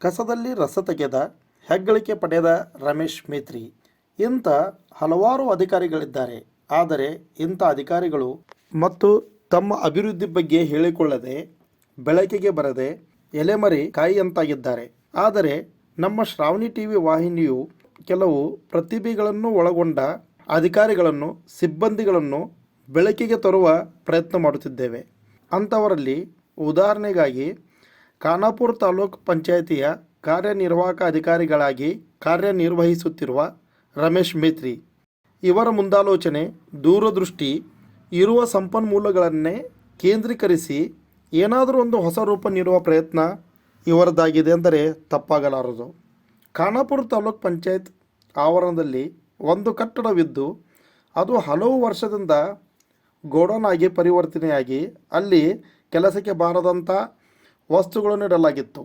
ಕಸದಲ್ಲಿ ರಸ ತೆಗೆದ ಹೆಗ್ಗಳಿಕೆ ಪಡೆದ ರಮೇಶ್ ಮೇತ್ರಿ. ಇಂಥ ಹಲವಾರು ಅಧಿಕಾರಿಗಳಿದ್ದಾರೆ. ಆದರೆ ಇಂಥ ಅಧಿಕಾರಿಗಳು ಮತ್ತು ತಮ್ಮ ಅಭಿವೃದ್ಧಿ ಬಗ್ಗೆ ಹೇಳಿಕೊಳ್ಳದೆ, ಬೆಳಕಿಗೆ ಬರದೆ ಎಲೆಮರಿ ಕಾಯಿಯಂತಾಗಿದ್ದಾರೆ. ಆದರೆ ನಮ್ಮ ಶ್ರಾವಣಿ ಟಿವಿ ವಾಹಿನಿಯು ಕೆಲವು ಪ್ರತಿಭೆಗಳನ್ನು ಒಳಗೊಂಡ ಅಧಿಕಾರಿಗಳನ್ನು, ಸಿಬ್ಬಂದಿಗಳನ್ನು ಬೆಳಕಿಗೆ ತರುವ ಪ್ರಯತ್ನ ಮಾಡುತ್ತಿದ್ದೇವೆ. ಅಂಥವರಲ್ಲಿ ಉದಾಹರಣೆಗಾಗಿ ಖಾನಾಪುರ ತಾಲೂಕು ಪಂಚಾಯಿತಿಯ ಕಾರ್ಯನಿರ್ವಾಹಕ ಅಧಿಕಾರಿಗಳಾಗಿ ಕಾರ್ಯನಿರ್ವಹಿಸುತ್ತಿರುವ ರಮೇಶ್ ಮೇತ್ರಿ. ಇವರ ಮುಂದಾಲೋಚನೆ, ದೂರದೃಷ್ಟಿ ಇರುವ ಸಂಪನ್ಮೂಲಗಳನ್ನೇ ಕೇಂದ್ರೀಕರಿಸಿ ಏನಾದರೂ ಒಂದು ಹೊಸ ರೂಪ ನೀಡುವ ಪ್ರಯತ್ನ ಇವರದ್ದಾಗಿದೆ ಎಂದರೆ ತಪ್ಪಾಗಲಾರದು. ಖಾನಾಪುರ ತಾಲೂಕು ಪಂಚಾಯತ್ ಆವರಣದಲ್ಲಿ ಒಂದು ಕಟ್ಟಡವಿದ್ದು ಅದು ಹಲವು ವರ್ಷದಿಂದ ಗೋಡೌನ್ ಆಗಿ ಪರಿವರ್ತನೆಯಾಗಿ ಅಲ್ಲಿ ಕೆಲಸಕ್ಕೆ ಬಾರದಂಥ ವಸ್ತುಗಳನ್ನು ಇಡಲಾಗಿತ್ತು.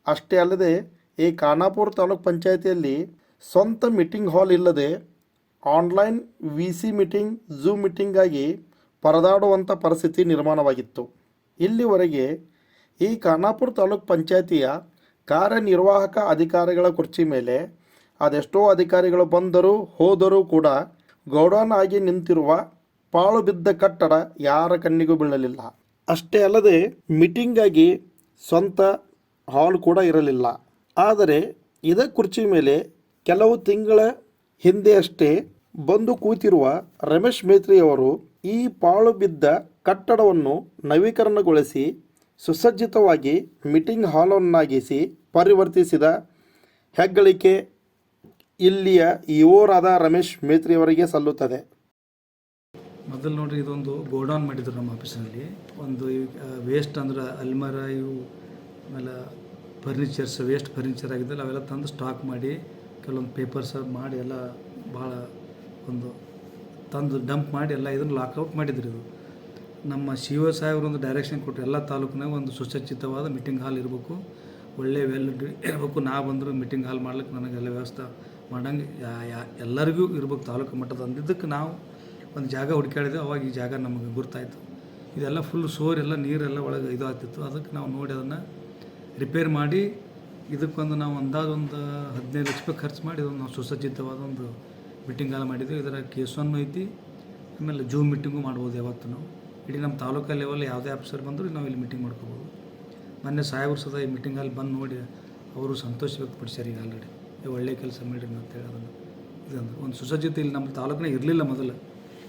ಅಷ್ಟೇ ಅಲ್ಲದೆ ಈ ಖಾನಾಪುರ ತಾಲೂಕು ಪಂಚಾಯಿತಿಯಲ್ಲಿ ಸ್ವಂತ ಮೀಟಿಂಗ್ ಹಾಲ್ ಇಲ್ಲದೆ ಆನ್ಲೈನ್ VC ಮೀಟಿಂಗ್, ಝೂಮ್ ಮೀಟಿಂಗಾಗಿ ಪರದಾಡುವಂಥ ಪರಿಸ್ಥಿತಿ ನಿರ್ಮಾಣವಾಗಿತ್ತು. ಇಲ್ಲಿವರೆಗೆ ಈ ಖಾನಾಪುರ ತಾಲೂಕು ಪಂಚಾಯಿತಿಯ ಕಾರ್ಯನಿರ್ವಾಹಕ ಅಧಿಕಾರಿಗಳ ಕುರ್ಚಿ ಮೇಲೆ ಅದೆಷ್ಟೋ ಅಧಿಕಾರಿಗಳು ಬಂದರೂ ಹೋದರೂ ಕೂಡ ಗೋಡೌನ್ ಆಗಿ ನಿಂತಿರುವ ಪಾಳು ಬಿದ್ದ ಕಟ್ಟಡ ಯಾರ ಕಣ್ಣಿಗೂ ಬೀಳಲಿಲ್ಲ. ಅಷ್ಟೇ ಅಲ್ಲದೆ ಮೀಟಿಂಗಾಗಿ ಸ್ವಂತ ಹಾಲ್ ಕೂಡ ಇರಲಿಲ್ಲ. ಆದರೆ ಇದೇ ಕುರ್ಚಿ ಮೇಲೆ ಕೆಲವು ತಿಂಗಳ ಹಿಂದೆಯಷ್ಟೇ ಬಂದು ಕೂತಿರುವ ರಮೇಶ್ ಮೇತ್ರಿ ಅವರು ಈ ಪಾಳು ಬಿದ್ದ ಕಟ್ಟಡವನ್ನು ನವೀಕರಣಗೊಳಿಸಿ ಸುಸಜ್ಜಿತವಾಗಿ ಮೀಟಿಂಗ್ ಹಾಲನ್ನಾಗಿಸಿ ಪರಿವರ್ತಿಸಿದ ಹೆಗ್ಗಳಿಕೆ ಇಲ್ಲಿಯ ಇವರಾದ ರಮೇಶ್ ಮೇತ್ರಿ ಅವರಿಗೆ ಸಲ್ಲುತ್ತದೆ. ಮೊದಲು ನೋಡ್ರಿ, ಇದೊಂದು ಗೋಡೌನ್ ಮಾಡಿದ್ರು ನಮ್ಮ ಆಫೀಸಿನಲ್ಲಿ. ಒಂದು ವೇಸ್ಟ್ ಅಂದ್ರೆ ಅಲ್ಮರ, ಇವು ಆಮೇಲೆ ಫರ್ನಿಚರ್ಸ್, ವೇಸ್ಟ್ ಫರ್ನಿಚರ್ ಆಗಿದ್ದಲ್ಲ ಅವೆಲ್ಲ ತಂದು ಸ್ಟಾಕ್ ಮಾಡಿ ಕೆಲವೊಂದು ಪೇಪರ್ಸ್ ಮಾಡಿ ಎಲ್ಲ ಭಾಳ ಒಂದು ತಂದು ಡಂಪ್ ಮಾಡಿ ಎಲ್ಲ ಇದನ್ನು ಲಾಕ್ಔಟ್ ಮಾಡಿದ್ರು. ಇದು ನಮ್ಮ CO ಸಾಹೇಬ್ರು ಒಂದು ಡೈರೆಕ್ಷನ್ ಕೊಟ್ಟರು, ಎಲ್ಲ ತಾಲೂಕಿನಾಗ ಒಂದು ಸುಸಜ್ಜಿತವಾದ ಮೀಟಿಂಗ್ ಹಾಲ್ ಇರಬೇಕು, ಒಳ್ಳೆ ವೆಲ್ ಇರಬೇಕು. ನಾ ಬಂದರೂ ಮೀಟಿಂಗ್ ಹಾಲ್ ಮಾಡ್ಲಿಕ್ಕೆ ನನಗೆಲ್ಲ ವ್ಯವಸ್ಥೆ ಮಾಡಂಗೆ ಎಲ್ಲರಿಗೂ ಇರ್ಬೇಕು ತಾಲೂಕು ಮಟ್ಟದ ಅಂದಿದ್ದಕ್ಕೆ ನಾವು ಒಂದು ಜಾಗ ಹುಡುಕಾಡಿದೆ. ಅವಾಗ ಈ ಜಾಗ ನಮಗೆ ಗುರ್ತಾಯಿತು. ಇದೆಲ್ಲ ಫುಲ್ ಸೋರೆಲ್ಲ ನೀರೆಲ್ಲ ಒಳಗೆ ಇದು ಆಗ್ತಿತ್ತು. ಅದಕ್ಕೆ ನಾವು ನೋಡಿ ಅದನ್ನು ರಿಪೇರ್ ಮಾಡಿ ಇದಕ್ಕೊಂದು ನಾವು ಒಂದು 15 ಲಕ್ಷ ರೂಪಾಯಿ ಖರ್ಚು ಮಾಡಿ ಇದೊಂದು ನಾವು ಸುಸಜ್ಜಿತವಾದ ಒಂದು ಮೀಟಿಂಗ್ ಹಾಲ್ ಮಾಡಿದ್ವಿ. ಇದರ ಕೇಸನ್ನು ಐತಿ, ಆಮೇಲೆ ಜೂಮ್ ಮೀಟಿಂಗು ಮಾಡ್ಬೋದು. ಯಾವತ್ತು ನಾವು ಇಡೀ ನಮ್ಮ ತಾಲೂಕು ಲೆವೆಲ್ ಯಾವುದೇ ಆಫೀಸರ್ ಬಂದರೂ ನಾವು ಇಲ್ಲಿ ಮೀಟಿಂಗ್ ಮಾಡ್ಕೋಬೋದು. ಮೊನ್ನೆ ಸಾಹೇಬ್ರು ಸದಾ ಈ ಮೀಟಿಂಗ್ ಹಾಲ್ ಬಂದು ನೋಡಿ ಅವರು ಸಂತೋಷ ವ್ಯಕ್ತಪಡಿಸ್ಯಾರ. ಈಗ ಆಲ್ರೆಡಿ ಒಳ್ಳೆಯ ಕೆಲಸ ಮಾಡಿರಿ ಅಂತೇಳಿ ಅದನ್ನು ಇದೊಂದು ಒಂದು ಸುಸಜ್ಜಿತ ಇಲ್ಲಿ ನಮ್ಮ ತಾಲೂಕಿನಾಗ ಇರಲಿಲ್ಲ. ಮೊದಲು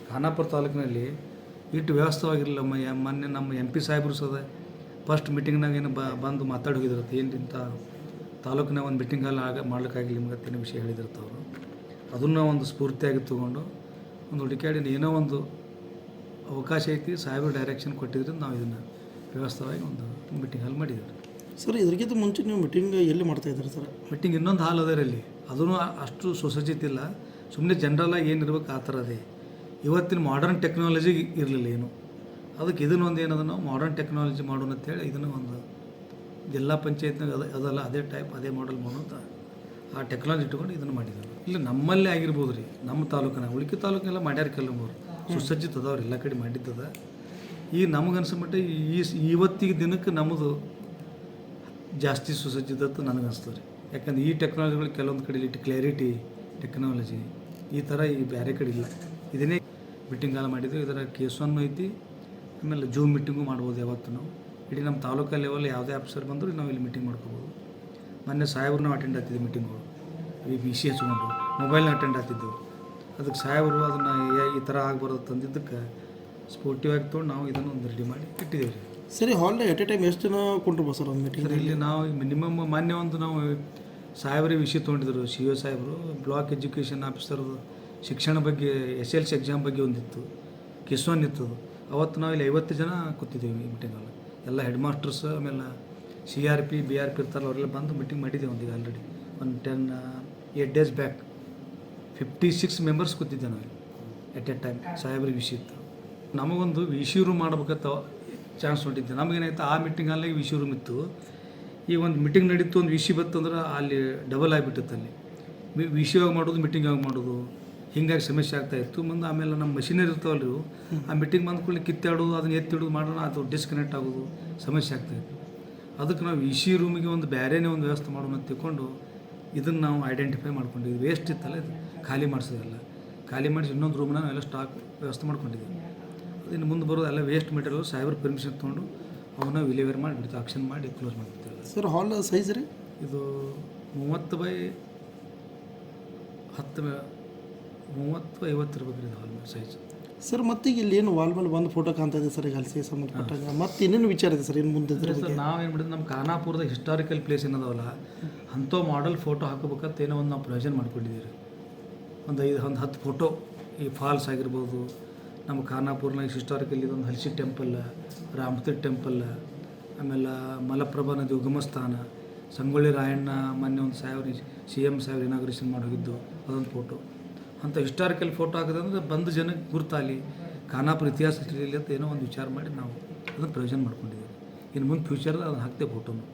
ಖಾನಾಪುರ ತಾಲೂಕಿನಲ್ಲಿ ಇಟ್ಟು ವ್ಯವಸ್ಥೆವಾಗಿರಲಿಲ್ಲ. ಮೊನ್ನೆ ನಮ್ಮ MP ಸಾಹೇಬ್ರು ಸದ ಫಸ್ಟ್ ಮೀಟಿಂಗ್ನಾಗ ಏನು ಬಂದು ಮಾತಾಡಿ ಹೋಗಿದ್ರತ್ತೆ, ಏನು ಇಂಥ ತಾಲೂಕಿನಾಗ ಒಂದು ಮೀಟಿಂಗ್ ಹಾಲ್ ಮಾಡ್ಲಿಕ್ಕಾಗಿಲ್ಲ ನಿಮ್ಗೆ ಅತ್ತೇನೋ ವಿಷಯ ಹೇಳಿದಿರ್ತವ್ರು. ಅದನ್ನು ಒಂದು ಸ್ಫೂರ್ತಿಯಾಗಿ ತೊಗೊಂಡು ಒಂದು ಹುಡುಕಾಡಿ ಏನೋ ಒಂದು ಅವಕಾಶ ಐತಿ, ಸಾಹೇಬ್ರು ಡೈರೆಕ್ಷನ್ ಕೊಟ್ಟಿದ್ರೆ ನಾವು ಇದನ್ನು ವ್ಯವಸ್ಥೆವಾಗಿ ಒಂದು ಮೀಟಿಂಗ್ ಹಾಲ್ ಮಾಡಿದ್ದೀವಿ. ಸರ್, ಇದಕ್ಕಿಂತ ಮುಂಚೆ ನೀವು ಮೀಟಿಂಗ್ ಎಲ್ಲಿ ಮಾಡ್ತಾಯಿದ್ದೀರಿ ಸರ್? ಮೀಟಿಂಗ್ ಇನ್ನೊಂದು ಹಾಲ್ ಅದ ಇಲ್ಲಿ, ಅದೂ ಅಷ್ಟು ಸುಸಜ್ಜಿತ ಇಲ್ಲ, ಸುಮ್ಮನೆ ಜನರಲಾಗಿ ಏನಿರ್ಬೇಕು ಆ ಥರ ಅದೇ. ಇವತ್ತಿನ ಮಾಡರ್ನ್ ಟೆಕ್ನಾಲಜಿ ಇರಲಿಲ್ಲ ಏನು, ಅದಕ್ಕೆ ಇದನ್ನು ಒಂದು ಏನದ ನಾವು ಮಾಡರ್ನ್ ಟೆಕ್ನಾಲಜಿ ಮಾಡೋಣ ಅಂತೇಳಿ ಇದನ್ನು ಒಂದು ಜಿಲ್ಲಾ ಪಂಚಾಯತ್ನಾಗ ಅದಲ್ಲ ಅದೇ ಟೈಪ್ ಅದೇ ಮಾಡಲ್ ಮಾಡೋಂಥ ಆ ಟೆಕ್ನಾಲಜಿ ಇಟ್ಕೊಂಡು ಇದನ್ನು ಮಾಡಿದ್ರು. ಇಲ್ಲ ನಮ್ಮಲ್ಲೇ ಆಗಿರ್ಬೋದು ರೀ, ನಮ್ಮ ತಾಲೂಕಿನ ಉಳಿಕೆ ತಾಲೂಕಿನೆಲ್ಲ ಮಾಡ್ಯಾರ ಕೆಲವರು ಸುಸಜ್ಜಿತ ಅದಾವ್ರಿ, ಎಲ್ಲ ಕಡೆ ಮಾಡಿದ್ದದ. ಈಗ ನಮಗನ್ಸಮಟ್ಟ ಇವತ್ತಿಗೆ ದಿನಕ್ಕೆ ನಮ್ಮದು ಜಾಸ್ತಿ ಸುಸಜ್ಜಿತ ನನಗೆ ಅನಿಸ್ತದೆ ರೀ. ಯಾಕಂದ್ರೆ ಈ ಟೆಕ್ನಾಲಜಿಗಳು ಕೆಲವೊಂದು ಕಡೆ ಇಟ್ಟು ಕ್ಲಾರಿಟಿ ಟೆಕ್ನಾಲಜಿ ಈ ಥರ ಈ ಬೇರೆ ಕಡೆ ಇಲ್ಲ. ಇದನ್ನೇ ಮೀಟಿಂಗ್ ಹಾಲ್ ಮಾಡಿದ್ವಿ. ಇದರ ಕೇಸನ್ನು ಐತಿ, ಆಮೇಲೆ ಜೂಮ್ ಮೀಟಿಂಗು ಮಾಡ್ಬೋದು. ಯಾವತ್ತು ನಾವು ಇಡೀ ನಮ್ಮ ತಾಲೂಕು ಲೆವೆಲ್ ಯಾವುದೇ ಆಫೀಸರ್ ಬಂದರೂ ನಾವು ಇಲ್ಲಿ ಮೀಟಿಂಗ್ ಮಾಡ್ಕೋಬೋದು. ಮೊನ್ನೆ ಸಾಹೇಬ್ರು ನಾವು ಅಟೆಂಡ್ ಆಗ್ತಿದ್ವಿ ಮೀಟಿಂಗ್ಗಳು, ಈ BC ಹಚ್ಕೊಂಡು ಮೊಬೈಲ್ನ ಅಟೆಂಡ್ ಆಗ್ತಿದ್ದೆವು. ಅದಕ್ಕೆ ಸಾಹೇಬರು ಅದನ್ನು ಈ ಥರ ಆಗ್ಬಾರ್ದು ತಂದಿದ್ದಕ್ಕೆ ಸ್ಪೋರ್ಟಿವ್ ಆಗಿ ತೊಗೊಂಡು ನಾವು ಇದನ್ನು ಒಂದು ರೆಡಿ ಮಾಡಿ ಇಟ್ಟಿದ್ದೇವೆ ರೀ. ಸರಿ, ಹಾಲ್ನ ಎಟ್ ಎ ಟೈಮ್ ಎಷ್ಟು ಜನ ಕೊಂಡ್ರು ಸರ್ ಒಂದು ಮೀಟಿಂಗ್? ಇಲ್ಲಿ ನಾವು ಮಿನಿಮಮ್ ಮೊನ್ನೆ ಒಂದು ನಾವು ಸಾಹೇಬ್ರಿಗೆ ವಿಷಯ ತೊಗೊಂಡಿದ್ರು, CO ಸಾಹೇಬರು ಬ್ಲಾಕ್ ಎಜುಕೇಷನ್ ಆಫೀಸರ್ದು ಶಿಕ್ಷಣ ಬಗ್ಗೆ SLC ಎಕ್ಸಾಮ್ ಬಗ್ಗೆ ಒಂದಿತ್ತು, ಕಿಸ್ವನ್ ಇತ್ತು. ಅವತ್ತು ನಾವು ಇಲ್ಲಿ 50 ಜನ ಕೂತಿದ್ದೀವಿ ಮೀಟಿಂಗಲ್ಲಿ. ಎಲ್ಲ ಹೆಡ್ ಮಾಸ್ಟರ್ಸ್, ಆಮೇಲೆ CRP BRP ಇರ್ತಾರಲ್ಲ ಅವರೆಲ್ಲ ಬಂದು ಮೀಟಿಂಗ್ ಮಾಡಿದ್ದೇವೆ. ಒಂದೀಗ ಆಲ್ರೆಡಿ ಒಂದು 8 ಡೇಸ್ ಬ್ಯಾಕ್ 56 ಮೆಂಬರ್ಸ್ ಕೂತಿದ್ದೆ ನಾವು ಎಟ್ ಎ ಟೈಮ್. ಸಾಹೇಬ್ರಿಗೆ ವಿಷಯ ಇತ್ತು. ನಮಗೊಂದು ವಿಷಯ ರೂಮ್ ಮಾಡ್ಬೇಕಂತ ಚಾನ್ಸ್ ಹೊಂಟಿದ್ದೆ. ನಮಗೇನಾಯ್ತು, ಆ ಮೀಟಿಂಗ್ ಹಾಲ್ನಾಗ ವಿಷಯ ರೂಮ್ ಇತ್ತು. ಈ ಒಂದು ಮೀಟಿಂಗ್ ನಡೀತು, ಒಂದು ವಿಷಯ ಬತ್ತಂದ್ರೆ ಅಲ್ಲಿ ಡಬಲ್ ಆಗಿಬಿಟ್ಟಿತ್ತು. ಅಲ್ಲಿ ವಿಷಯವಾಗಿ ಮಾಡೋದು, ಮೀಟಿಂಗಾಗಿ ಮಾಡೋದು, ಹೀಗಾಗಿ ಸಮಸ್ಯೆ ಆಗ್ತಾಯಿತ್ತು. ಮುಂದೆ ಆಮೇಲೆ ನಮ್ಮ ಮಷಿನರಿ ಇರ್ತಾವಲ್ಲ ರೀ, ಆ ಮೀಟಿಂಗ್ ಬಂದ ಕೂಡಲೇ ಕಿತ್ತಾಡೋದು, ಅದನ್ನ ಎತ್ತಿಡೋದು ಮಾಡೋಣ, ಅದು ಡಿಸ್ಕನೆಕ್ಟ್ ಆಗೋದು ಸಮಸ್ಯೆ ಆಗ್ತಾಯಿತ್ತು. ಅದಕ್ಕೆ ನಾವು ಇ ಸಿ ರೂಮಿಗೆ ಒಂದು ಬೇರೆನೇ ಒಂದು ವ್ಯವಸ್ಥೆ ಮಾಡೋಣ ಅಂತ ತಿಳ್ಕೊಂಡು ಇದನ್ನು ನಾವು ಐಡೆಂಟಿಫೈ ಮಾಡ್ಕೊಂಡಿದ್ವಿ. ವೇಸ್ಟ್ ಇತ್ತಲ್ಲ ಇದು ಖಾಲಿ ಮಾಡಿಸೋದಲ್ಲ, ಖಾಲಿ ಮಾಡಿಸಿ ಇನ್ನೊಂದು ರೂಮ್ನ ನಾವೆಲ್ಲ ಸ್ಟಾಕ್ ವ್ಯವಸ್ಥೆ ಮಾಡ್ಕೊಂಡಿದ್ದೀವಿ. ಇನ್ನು ಮುಂದೆ ಬರೋದು ಎಲ್ಲ ವೇಸ್ಟ್ ಮೆಟೀರಿಯಲ್ ಸಾಹೇಬ್ರ ಪರ್ಮಿಷನ್ ತೊಗೊಂಡು ಅವನ್ನ ವಿಲೇವರ್ ಮಾಡಿಬಿಡ್ತೀವಿ, ಆಕ್ಷನ್ ಮಾಡಿ ಕ್ಲೋಸ್ ಮಾಡಿಬಿಡ್ತೀವಿ. ಸರ್ ಹಾಲ್ ಸೈಜ್ ರೀ ಇದು 30 by 10 30 50 ಇರ್ಬೇಕು ರೀ ಹಾಲ್ ಸೈಜ್. ಸರ್ ಮತ್ತೀಗ ಇಲ್ಲಿ ಏನು ವಾಲ್ ಮೇಲೆ ಒಂದು ಫೋಟೋ ಕಾಣ್ತಾ ಇದೆ ಸರ್ ಈಗ ಹಲಸಿಗೆ ಸಂಬಂಧಪಟ್ಟಂಗೆ ಮತ್ತೆ ಇನ್ನೇನು ವಿಚಾರ ಇದೆ ಸರ್ ಇನ್ನು ಮುಂದೆ ಇದ್ರ ಸರ್ ಬಗ್ಗೆ? ನಾವೇನು ಮಾಡಿದ್ವಿ, ನಮ್ಮ ಖಾನಾಪುರದ ಹಿಸ್ಟಾರಿಕಲ್ ಪ್ಲೇಸ್ ಏನದಾವಲ್ಲ ಅಂಥ ಮಾಡೆಲ್ ಫೋಟೋ ಹಾಕೋಬೇಕಂತ ಏನೋ ಒಂದು ನಾವು ಪ್ರಯೋಜನ ಮಾಡ್ಕೊಂಡಿದ್ದೀವಿ. ಒಂದು 10 ಫೋಟೋ ಈ ಫಾಲ್ಸ್ ಆಗಿರ್ಬೋದು, ನಮ್ಮ ಖಾನಾಪುರ್ನಾಗ ಹಿಸ್ಟಾರಿಕಲ್ ಇದೊಂದು ಹಲಸಿ ಟೆಂಪಲ್, ರಾಮತೀರ್ಥ ಟೆಂಪಲ್, ಆಮೇಲೆ ಮಲಪ್ರಭಾ ನದಿ ಉಗಮ ಸ್ಥಾನ, ಸಂಗೊಳ್ಳಿ ರಾಯಣ್ಣ ಮೊನ್ನೆ ಒಂದು CM ಸಾಹೇಬ್ರು ಇನಾಗ್ರೇಷನ್ ಮಾಡಿ ಹೋಗಿದ್ದು ಅದೊಂದು ಫೋಟೋ. ಅಂಥ ಹಿಸ್ಟಾರಿಕಲ್ ಫೋಟೋ ಹಾಕೋದಂದ್ರೆ ಬಂದ ಜನಕ್ಕೆ ಗುರ್ತಾಗಲಿ, ಖಾನಾಪುರ ಇತಿಹಾಸ ತಿಳಿಯಲಿ ಅಂತ ಏನೋ ಒಂದು ವಿಚಾರ ಮಾಡಿ ನಾವು ಅದನ್ನು ಪ್ರಯೋಜನ ಮಾಡ್ಕೊಂಡಿದ್ದೀವಿ. ಇನ್ನು ಮುಂದೆ ಫ್ಯೂಚರ್ದಾಗ ಅದನ್ನು ಹಾಕ್ತೇವೆ ಫೋಟೋನು.